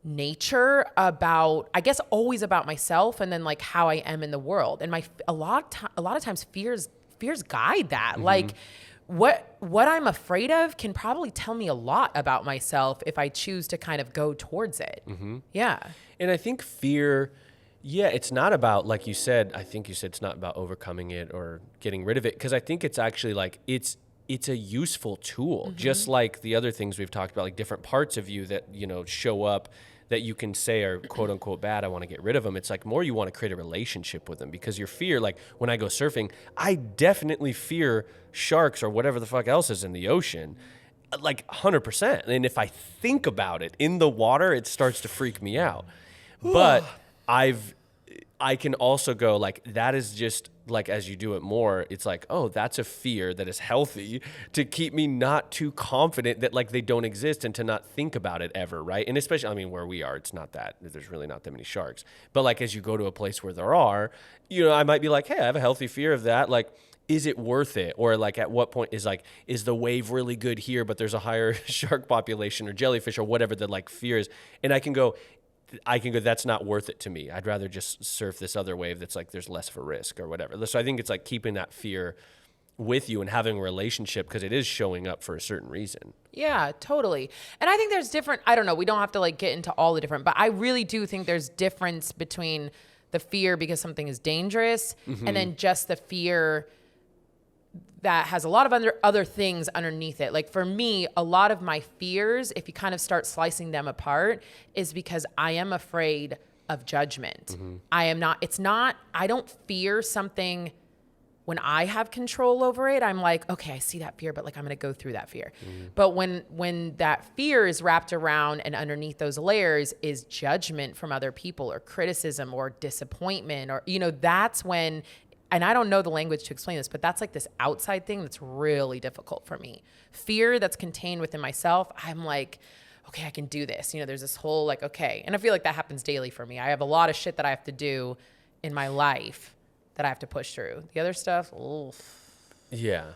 nature about, I guess, always about myself and then how I am in the world. And a lot of times fears guide that. Mm-hmm. What I'm afraid of can probably tell me a lot about myself if I choose to kind of go towards it. Mm-hmm. Yeah. And I think fear, it's not about, like you said, it's not about overcoming it or getting rid of it. Because I think it's actually it's a useful tool, mm-hmm. just like the other things we've talked about, different parts of you that, show up that you can say are quote unquote bad. I want to get rid of them. It's more you want to create a relationship with them, because your fear, when I go surfing, I definitely fear sharks or whatever the fuck else is in the ocean, 100%. And if I think about it in the water, it starts to freak me out. But I can also go like, that is just like, as you do it more, it's like, oh, that's a fear that is healthy to keep me not too confident that like they don't exist and to not think about it ever. Right. And especially, I mean, where we are, it's not that there's really not that many sharks, but like, as you go to a place where there are, you know, I might be like, hey, I have a healthy fear of that. Like, is it worth it? Or like, at what point is the wave really good here, but there's a higher shark population or jellyfish or whatever the like fear is. And I can go, that's not worth it to me. I'd rather just surf this other wave that's like, there's less of a risk or whatever. So I think it's like keeping that fear with you and having a relationship because it is showing up for a certain reason. Yeah, totally. And I think there's different, I don't know, we don't have to like get into all the different, but I really do think there's difference between the fear because something is dangerous and then just the fear that has a lot of other things underneath it. Like for me, a lot of my fears, if you kind of start slicing them apart, is because I am afraid of judgment. I don't fear something when I have control over it. I'm like, okay, I see that fear, but like I'm going to go through that fear. But when that fear is wrapped around and underneath those layers is judgment from other people or criticism or disappointment or, you know, that's when, and I don't know the language to explain this, but that's like this outside thing that's really difficult for me. Fear that's contained within myself, I'm like, okay, I can do this. You know, there's this whole like, okay. And I feel like that happens daily for me. I have a lot of shit that I have to do in my life that I have to push through. The other stuff, oof. Yeah.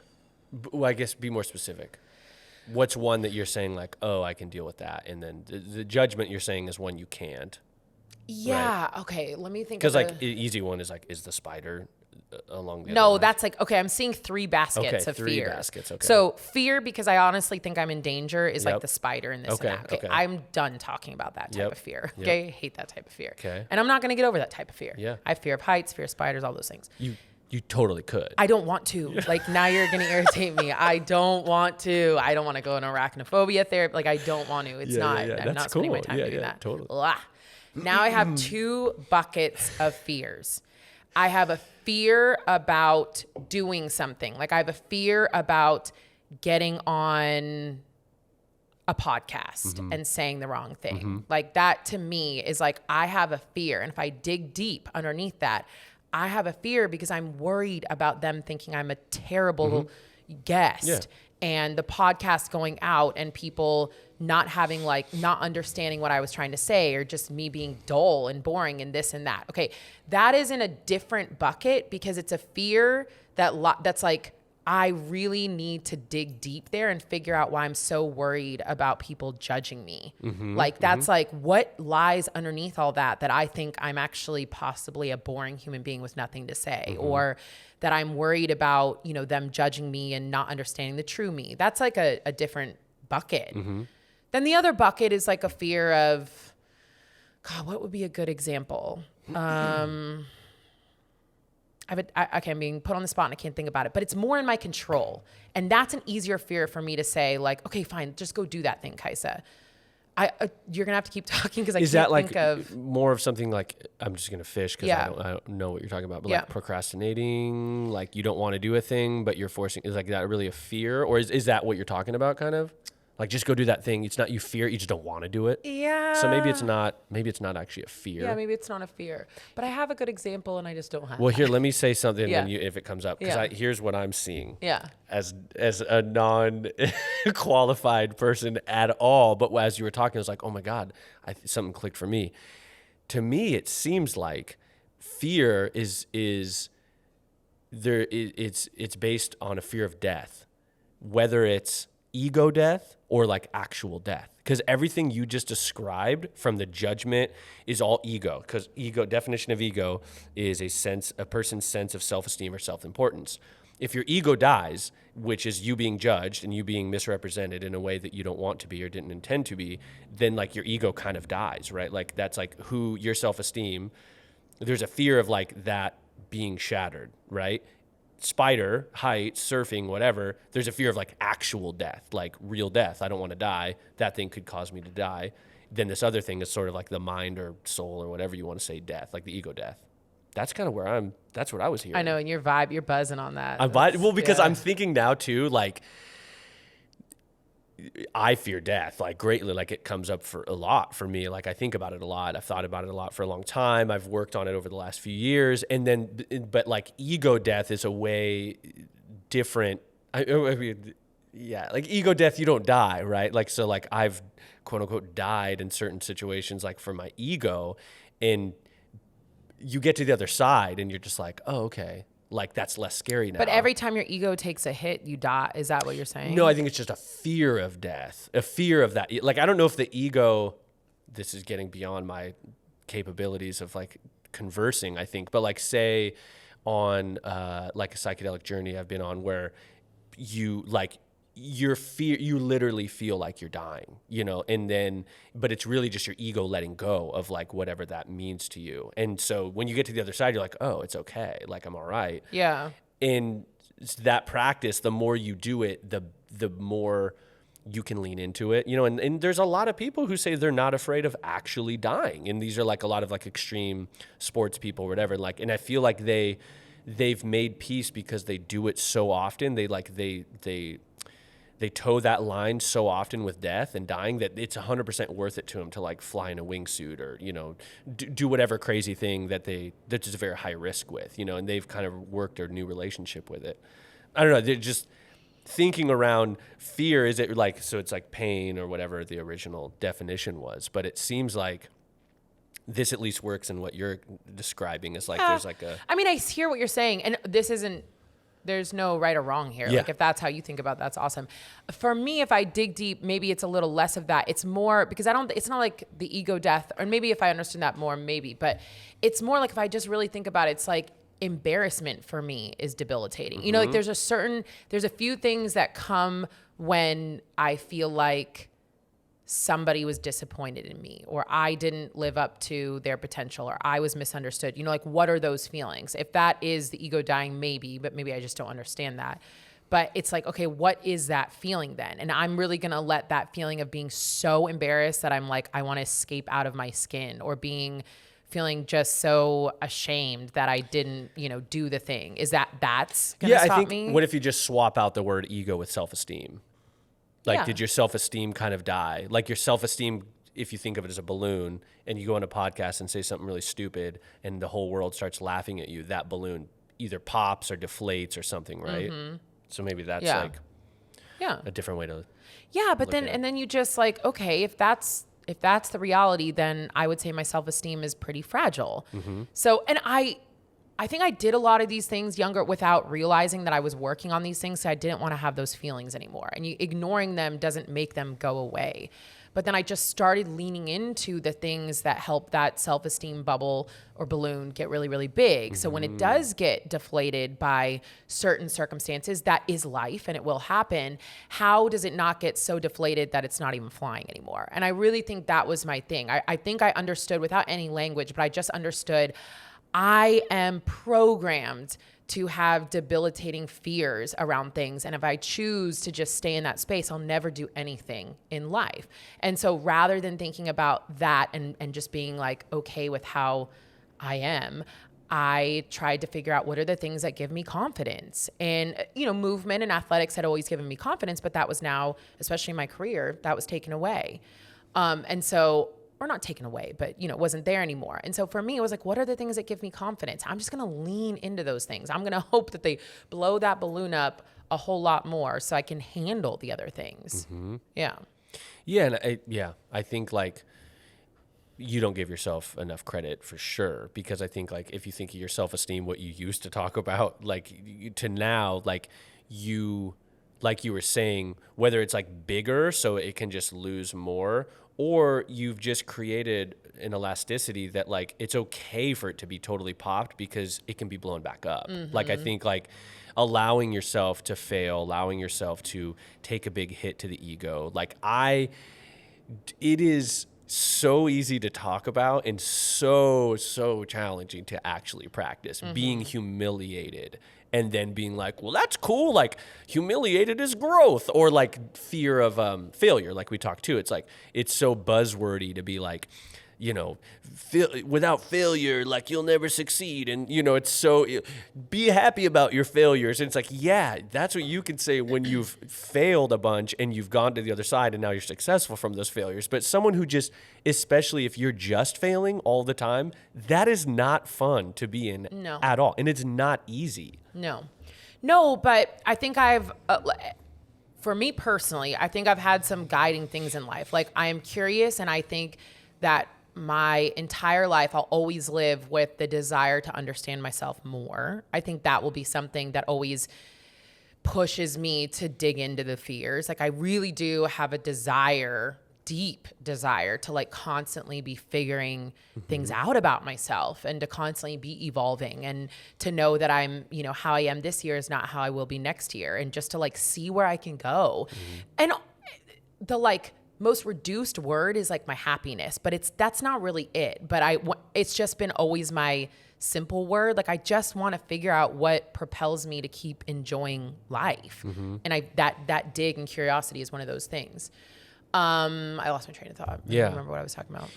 Well, I guess be more specific. What's one that you're saying like, oh, I can deal with that? And then the judgment you're saying is one you can't. Yeah. Right? Okay. Let me think. Because like easy one is like, is the spider along the other No, lines? that's like, okay, I'm seeing three baskets of three fear. baskets, okay. So fear, because I honestly think I'm in danger, is like the spider and this Okay, and that. Okay, okay. I'm done talking about that type of fear. Yep. Okay, I hate that type of fear. Okay. And I'm not going to get over that type of fear. Yeah. I have fear of heights, fear of spiders, all those things. You totally could. I don't want to. Like now you're going to irritate me. I don't want to. I don't want to go in arachnophobia therapy. Like I don't want to. It's not. Yeah. I'm That's not spending cool. my time doing that. Totally. Blah. Now I have two buckets of fears. I have a fear about doing something. Like I have a fear about getting on a podcast and saying the wrong thing. Like that to me is like, I have a fear. And if I dig deep underneath that, I have a fear because I'm worried about them thinking I'm a terrible guest. Yeah. And the podcast going out and people not having like, not understanding what I was trying to say or just me being dull and boring and this and that. Okay. That is in a different bucket because it's a fear that's like, I really need to dig deep there and figure out why I'm so worried about people judging me. Like that's like what lies underneath all that I think I'm actually possibly a boring human being with nothing to say or that I'm worried about, you know, them judging me and not understanding the true me. That's like a different bucket. Then the other bucket is like a fear of, God, what would be a good example? I'm being put on the spot and I can't think about it, but it's more in my control. And that's an easier fear for me to say like, okay, fine, just go do that thing, Kaisa. You're going to have to keep talking because I can't think of. More of something like, I'm just going to fish because Yeah. I don't know what you're talking about, but Yeah. like procrastinating, like you don't want to do a thing, but you're forcing, is like that really a fear? Or is that what you're talking about kind of? Like just go do that thing. It's not you fear, you just don't want to do it. Yeah. So maybe it's not actually a fear. Yeah, maybe it's not a fear. But I have a good example and I just don't have Well, that. here, let me say something Yeah. and if it comes up. Because Yeah. here's what I'm seeing. Yeah. As a non-qualified person at all. But as you were talking, I was like, oh my God, something clicked for me. To me, it seems like fear is it's based on a fear of death. Whether it's ego death or like actual death, because everything you just described from the judgment is all ego, because definition of ego is a person's sense of self-esteem or self-importance. If your ego dies, which is you being judged and you being misrepresented in a way that you don't want to be or didn't intend to be, then like your ego kind of dies, right? Like that's like who your self-esteem, there's a fear of like that being shattered, right? Spider, height, surfing, whatever, there's a fear of like actual death, like real death. I don't want to die. That thing could cause me to die. Then this other thing is sort of like the mind or soul or whatever you want to say, death, like the ego death. That's kind of that's what I was hearing. I know, and your vibe, you're buzzing on that. Because I'm thinking now too, like I fear death like greatly. Like it comes up for a lot for me. Like I think about it a lot. I've thought about it a lot for a long time. I've worked on it over the last few years. And then, but like ego death is a way different. I mean, yeah, like ego death, you don't die, right? Like, so like I've quote unquote died in certain situations, like for my ego, and you get to the other side and you're just like, oh, okay. Like that's less scary now. But every time your ego takes a hit, you die. Is that what you're saying? No, I think it's just a fear of death, a fear of that. Like, I don't know if the ego, this is getting beyond my capabilities of like conversing, I think, but like say on like a psychedelic journey I've been on where you like, you literally feel like you're dying, you know, and then, but it's really just your ego letting go of like whatever that means to you. And so when you get to the other side, you're like, oh, it's okay. Like I'm all right. Yeah. And that practice, the more you do it, the more you can lean into it, you know, and there's a lot of people who say they're not afraid of actually dying. And these are like a lot of like extreme sports people or whatever. Like, and I feel like they've made peace because they do it so often. They toe that line so often with death and dying that it's 100% worth it to them to like fly in a wingsuit or, you know, do whatever crazy thing that's just very high risk with, you know, and they've kind of worked a new relationship with it. I don't know. They're just thinking around fear. Is it like, so it's like pain or whatever the original definition was, but it seems like this at least works in what you're describing as like, there's like a, I mean, I hear what you're saying, and there's no right or wrong here. Yeah. Like if that's how you think about it, that's awesome. For me, if I dig deep, maybe it's a little less of that. It's more because it's not like the ego death, or maybe if I understood that more, maybe, but it's more like if I just really think about it, it's like embarrassment for me is debilitating. You know, like there's a few things that come when I feel like somebody was disappointed in me, or I didn't live up to their potential, or I was misunderstood. You know, like what are those feelings? If that is the ego dying, maybe, but maybe I just don't understand that. But it's like, okay, what is that feeling then? And I'm really going to let that feeling of being so embarrassed that I'm like, I want to escape out of my skin, or feeling just so ashamed that I didn't, you know, do the thing. Is that's going to stop I think, me? what if you just swap out the word ego with self-esteem? Like, Yeah. did your self-esteem kind of die? Like your self-esteem, if you think of it as a balloon and you go on a podcast and say something really stupid and the whole world starts laughing at you, that balloon either pops or deflates or something, right? Mm-hmm. So maybe that's like a different way to but then, and then you just like, okay, if that's the reality, then I would say my self-esteem is pretty fragile. Mm-hmm. So, and I think I did a lot of these things younger without realizing that I was working on these things. So I didn't want to have those feelings anymore. And ignoring them doesn't make them go away. But then I just started leaning into the things that help that self-esteem bubble or balloon get really, really big. Mm-hmm. So when it does get deflated by certain circumstances, that is life and it will happen. How does it not get so deflated that it's not even flying anymore? And I really think that was my thing. I think I understood without any language, but I just understood I am programmed to have debilitating fears around things. And if I choose to just stay in that space, I'll never do anything in life. And so rather than thinking about that and just being like, okay with how I am, I tried to figure out what are the things that give me confidence. And, you know, movement and athletics had always given me confidence, but that was now, especially in my career, that was taken away. Or not taken away, but, you know, wasn't there anymore. And so for me, it was like, what are the things that give me confidence? I'm just going to lean into those things. I'm going to hope that they blow that balloon up a whole lot more so I can handle the other things. Mm-hmm. Yeah. Yeah. And I think like you don't give yourself enough credit for sure, because I think like if you think of your self-esteem, what you used to talk about, like to now, like you were saying, whether it's like bigger so it can just lose more, or you've just created an elasticity that like it's okay for it to be totally popped because it can be blown back up. Mm-hmm. Like I think like allowing yourself to fail, allowing yourself to take a big hit to the ego. Like it is so easy to talk about and so challenging to actually practice. Mm-hmm. Being humiliated and then being like, well, that's cool. Like humiliated is growth, or like fear of failure. Like we talked to, it's like, it's so buzzwordy to be like, without failure, like you'll never succeed. And, it's so, be happy about your failures. And it's like, yeah, that's what you can say when you've failed a bunch and you've gone to the other side and now you're successful from those failures. But someone who just, especially if you're just failing all the time, that is not fun to be in at all. And it's not easy. No, but I think for me personally, I think I've had some guiding things in life. Like, I am curious, and I think that my entire life I'll always live with the desire to understand myself more. I think that will be something that always pushes me to dig into the fears. Like, I really do have a deep desire to like constantly be figuring things out about myself and to constantly be evolving, and to know that I'm, how I am this year is not how I will be next year, and just to like see where I can go. And the like most reduced word is like my happiness, but that's not really it. But it's just been always my simple word. Like, I just want to figure out what propels me to keep enjoying life. And that dig and curiosity is one of those things. I lost my train of thought. I don't remember what I was talking about.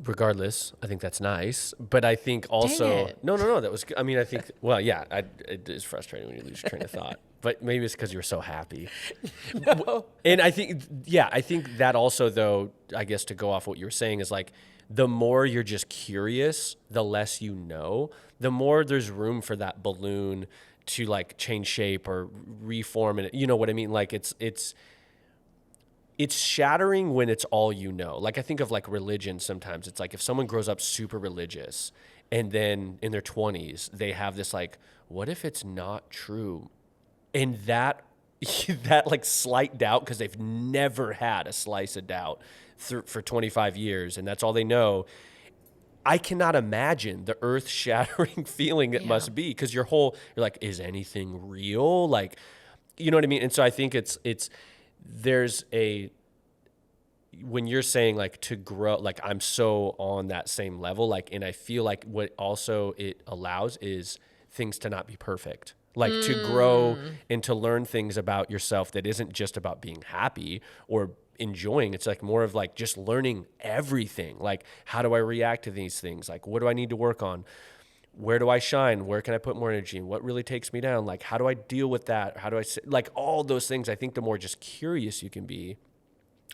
Regardless, I think that's nice, but I think also no, that was. I mean, I think it is frustrating when you lose your train of thought, but maybe it's because you were so happy. No. And I think that also, though, I guess to go off what you were saying is like, the more you're just curious, the less you know, the more there's room for that balloon to like change shape or reform, and you know what I mean? Like it's shattering when it's all you know. Like, I think of like religion sometimes. It's like if someone grows up super religious and then in their 20s, they have this like, what if it's not true? And that like slight doubt, because they've never had a slice of doubt for 25 years and that's all they know. I cannot imagine the earth-shattering feeling it must be, because you're like, is anything real? Like, you know what I mean? And so I think when you're saying like to grow, like I'm so on that same level, like, and I feel like what also it allows is things to not be perfect, like to grow and to learn things about yourself that isn't just about being happy or enjoying. It's like more of like just learning everything. Like, how do I react to these things? Like, what do I need to work on? Where do I shine? Where can I put more energy? And what really takes me down? Like, how do I deal with that? How do I, like, all those things? I think the more just curious you can be,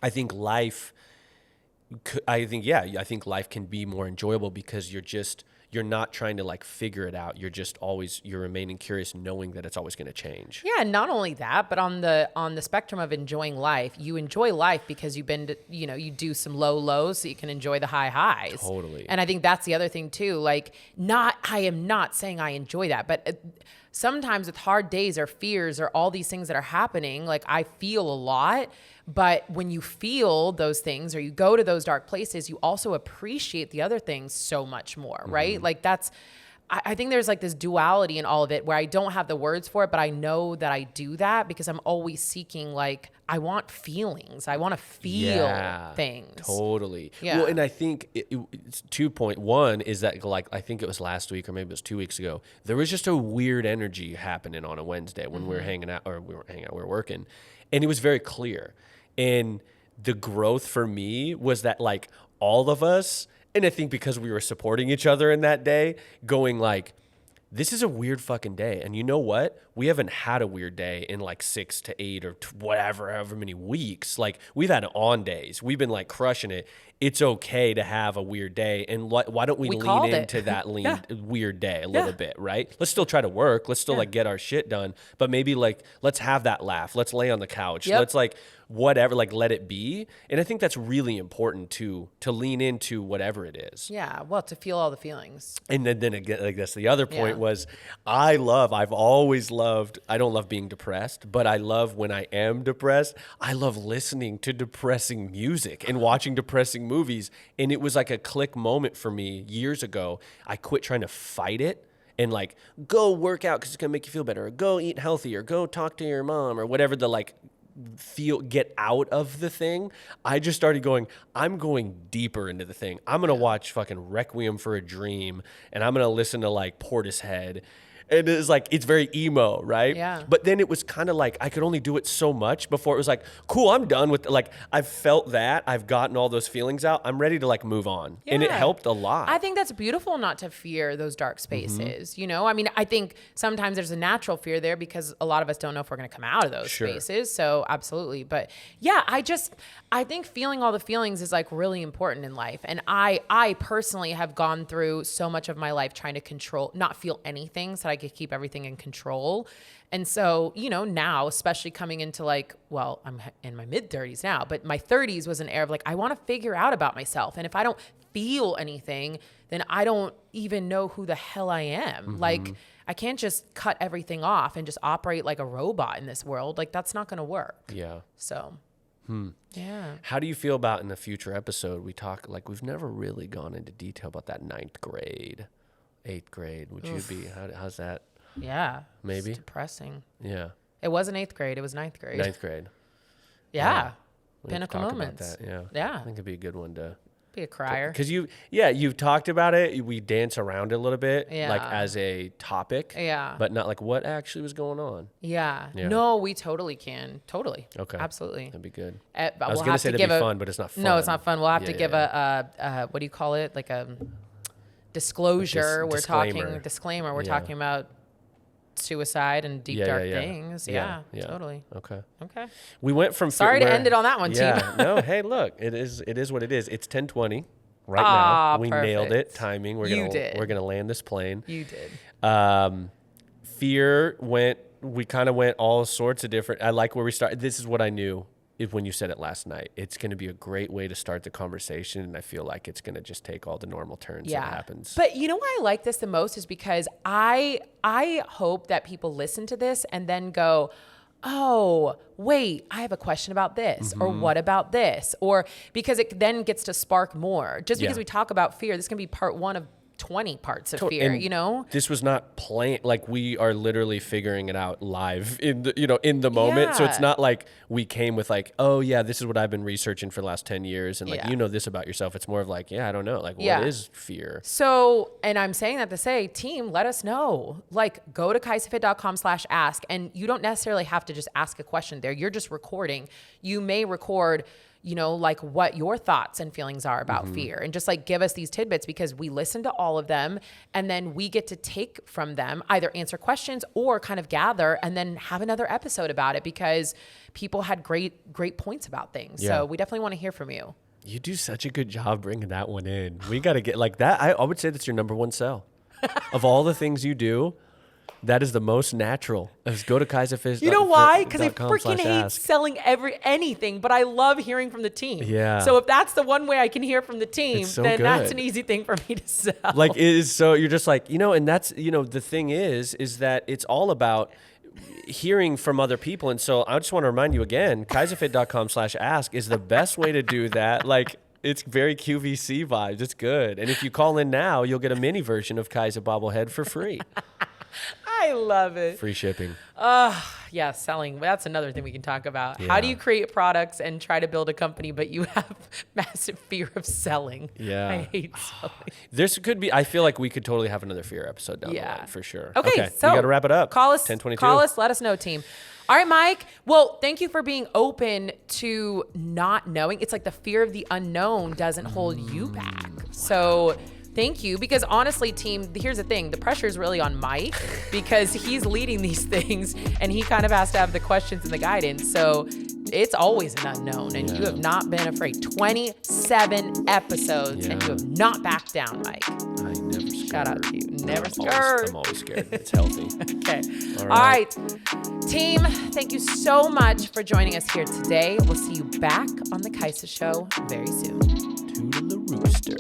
I think life can be more enjoyable, because you're not trying to like figure it out. You're remaining curious, knowing that it's always going to change. Yeah. And not only that, but on the spectrum of enjoying life, you enjoy life because you've been to, you do some low lows so you can enjoy the high highs. Totally. And I think that's the other thing too. Like, I am not saying I enjoy that, but sometimes with hard days or fears or all these things that are happening, like I feel a lot. But when you feel those things or you go to those dark places, you also appreciate the other things so much more, right? Like I think there's like this duality in all of it where I don't have the words for it, but I know that I do that because I'm always seeking, like, I want feelings. I want to feel things. Totally. Yeah. Well, and I think it's 2.1 is that, like, I think it was last week or maybe it was 2 weeks ago, there was just a weird energy happening on a Wednesday when we were hanging out, or we were working, and it was very clear. And the growth for me was that, like, all of us, and I think because we were supporting each other in that day, going like, this is a weird fucking day. And you know what? We haven't had a weird day in like 6 to 8 or however many weeks. Like, we've had on days. We've been like crushing it. It's okay to have a weird day. And why don't we lean into that weird day a little bit, right? Let's still try to work. Let's still like get our shit done. But maybe like, let's have that laugh. Let's lay on the couch. Let's like whatever, like let it be. And I think that's really important to lean into whatever it is. Yeah. Well, to feel all the feelings. And then again, like that's the other point was I've always loved, I don't love being depressed, but I love when I am depressed. I love listening to depressing music and watching depressing movies. And it was like a click moment for me years ago. I quit trying to fight it and like go work out because it's going to make you feel better, or go eat healthy, or go talk to your mom, or whatever the like get out of the thing. I just started going, I'm going deeper into the thing. I'm going to watch fucking Requiem for a Dream, and I'm going to listen to like Portishead, And it's like, it's very emo, right? Yeah. But then it was kind of like, I could only do it so much before it was like, cool, I'm done with, like, I've felt that. I've gotten all those feelings out. I'm ready to like move on. And it Yeah. helped a lot. I think that's beautiful not to fear those dark spaces. You know, I mean, I think sometimes there's a natural fear there because a lot of us don't know if we're going to come out of those spaces. So absolutely. But yeah, I think feeling all the feelings is like really important in life. And I personally have gone through so much of my life trying to not feel anything so that I could keep everything in control. And so, you know, now, especially coming into like, well, I'm in my mid 30s now, but my 30s was an era of like, I want to figure out about myself. And if I don't feel anything, then I don't even know who the hell I am. Like, I can't just cut everything off and just operate like a robot in this world. Like, that's not going to work. Yeah. So, yeah. How do you feel about in a future episode, we talk, like, we've never really gone into detail about that 9th grade, 8th grade. Would you be, how's that? Yeah. Maybe. It's depressing. Yeah. It wasn't 8th grade. It was 9th grade. 9th grade. Yeah. We have to Pinnacle talk moments. about that. Yeah. Yeah. I think it'd be a good one to. Be a crier. Because you've talked about it. We dance around it a little bit, Yeah. like as a topic. Yeah. But not like what actually was going on. Yeah. Yeah. No, we totally can. Totally. Okay. Absolutely. That'd be good. But I was we'll going to have say to that'd give be a- fun, but it's not fun. No, it's not fun. We'll have Yeah, to give a what do you call it? Like a disclosure. We're disclaimer. disclaimer. We're Yeah. talking about suicide and deep dark yeah. things. Yeah, Yeah, yeah. totally. Okay. Okay. We went from Sorry to end it on that one, team. Yeah. No, hey, look, it is what it is. It's 10:20 right Ah, now. We nailed it. perfect. Timing. You did. We're gonna land this plane. You did. Fear went. We kind of went all sorts of different. I like where we started. This is what I knew. When you said it last night, it's going to be a great way to start the conversation, and I feel like it's going to just take all the normal turns that happens. But you know why I like this the most is because I hope that people listen to this and then go, oh, wait, I have a question about this, or what about this? Or because it then gets to spark more. Just because Yeah. we talk about fear, this can be part one of 20 parts of fear, And you know? this was not planned. Like, we are literally figuring it out live in the moment. So it's Yeah. not like we came with like, oh yeah, this is what I've been researching for the last 10 years. And like, Yeah. you know this about yourself. It's more of like, yeah, I don't know. Like, Yeah. what is fear? So, and I'm saying that to say, team, let us know. Like, go to KaisaFit.com/ask, and you don't necessarily have to just ask a question there. You're just recording. You may record, you know, like what your thoughts and feelings are about fear, and just like give us these tidbits, because we listen to all of them, and then we get to take from them, either answer questions or kind of gather and then have another episode about it, because people had great points about things. Yeah. So we definitely want to hear from you. You do such a good job bringing that one in. We got to get like that. I would say that's your number one sell. Of all the things you do, that is the most natural. Just go to KaisaFit. You know why? Because I freaking hate selling anything, but I love hearing from the team. Yeah. So if that's the one way I can hear from the team, It's so then that's good. an easy thing for me to sell. Like, it is so, you're just like, you know, and that's, you know, the thing is that it's all about hearing from other people. And so I just want to remind you again, KaisaFit.com/ask is the best way to do that. Like, it's very QVC vibes. It's good. And if you call in now, you'll get a mini version of Kaisa bobblehead for free. I love it. Free shipping. Yeah, selling. That's another thing we can talk about. How do you create products and try to build a company, but you have massive fear of selling? Yeah. I hate selling. This could be, I feel like we could totally have another fear episode down the Yeah. line for sure. Okay, so we got to wrap it up. Call us. 10:22. Call us. Let us know, team. All right, Mike. Well, thank you for being open to not knowing. It's like the fear of the unknown doesn't hold you back. So thank you. Because honestly, team, here's the thing. The pressure is really on Mike, because he's leading these things and he kind of has to have the questions and the guidance. So it's always an unknown, and you have not been afraid. 27 episodes and you have not backed down, Mike. I never scared. Shout out to you. Never I'm scared. I'm always scared. It's healthy. Okay. All All right. Team, thank you so much for joining us here today. We'll see you back on the Kaisa Show very soon. Toodaloo rooster.